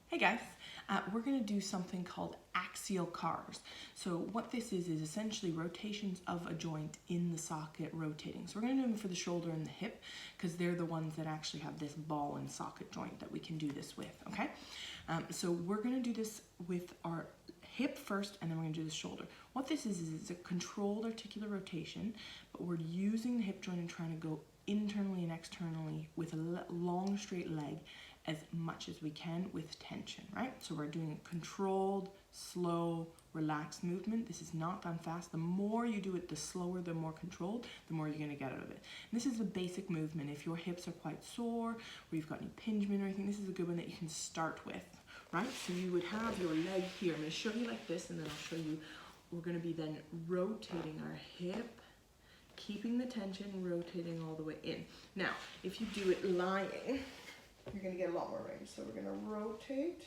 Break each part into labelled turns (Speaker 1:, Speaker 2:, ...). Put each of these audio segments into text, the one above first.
Speaker 1: Hey guys, we're going to do something called axial cars. So what this is essentially rotations of a joint in the socket rotating. So we're going to do them for the shoulder and the hip because they're the ones that actually have this ball and socket joint that we can do this with, okay? So we're going to do this with our hip first and then we're going to do the shoulder. What this is it's a controlled articular rotation, but we're using the hip joint and trying to go internally and externally with a long straight leg as much as we can with tension, right? So we're doing a controlled, slow, relaxed movement. This is not done fast. The more you do it, the slower, the more controlled, the more you're gonna get out of it. And this is a basic movement. If your hips are quite sore, or you've got an impingement or anything, this is a good one that you can start with, right? So you would have your leg here. I'm gonna show you like this, and then I'll show you, we're gonna be then rotating our hip, keeping the tension, rotating all the way in. Now, if you do it lying, you're going to get a lot more range. So we're going to rotate,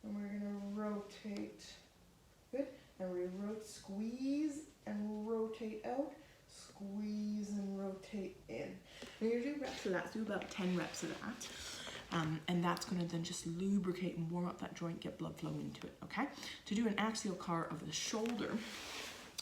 Speaker 1: and we're going to rotate. Good. And we squeeze and rotate out, squeeze and rotate in. And you're going to do reps of that, so do about 10 reps of that. And that's going to then just lubricate and warm up that joint, get blood flow into it, okay? To do an axial car of the shoulder,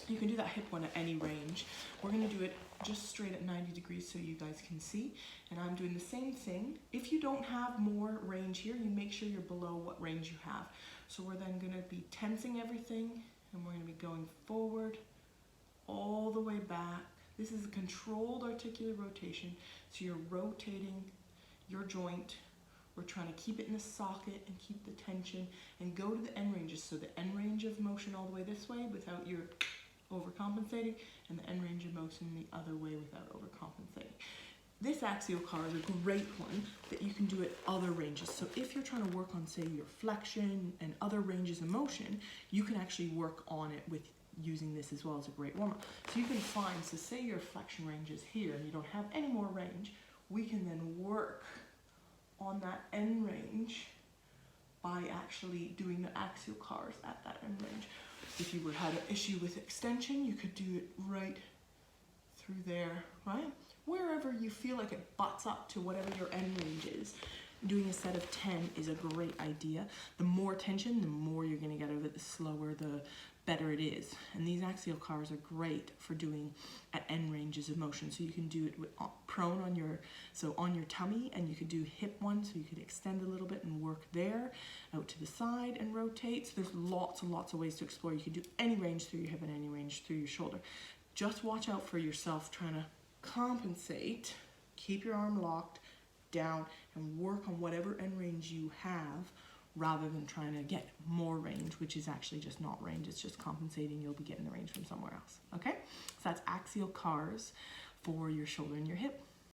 Speaker 1: you can do that hip one at any range. We're going to do it just straight at 90 degrees so you guys can see. And I'm doing the same thing. If you don't have more range here, you make sure you're below what range you have. So we're then going to be tensing everything, and we're going to be going forward all the way back. This is a controlled articular rotation. So you're rotating your joint. We're trying to keep it in the socket and keep the tension and go to the end ranges. So the end range of motion all the way this way without your overcompensating, and the end range of motion the other way without overcompensating. This axial car is a great one that you can do at other ranges. So if you're trying to work on, say, your flexion and other ranges of motion, you can actually work on it with using this as well as a great warm-up. So you can find, so say your flexion range is here and you don't have any more range, we can then work on that end range by actually doing the axial cars at that end range. If you had an issue with extension, you could do it right through there, right? Wherever you feel like it butts up to whatever your end range is. Doing a set of 10 is a great idea. The more tension, the more you're gonna get out of it, the slower, the better it is. And these axial cars are great for doing at end ranges of motion. So you can do it with prone on your, so on your tummy, and you could do hip one, so you could extend a little bit and work there, out to the side and rotate. So there's lots and lots of ways to explore. You can do any range through your hip and any range through your shoulder. Just watch out for yourself trying to compensate, keep your arm locked down and work on whatever end range you have, rather than trying to get more range, which is actually just not range, it's just compensating. You'll be getting the range from somewhere else, okay? So that's axial cars for your shoulder and your hip.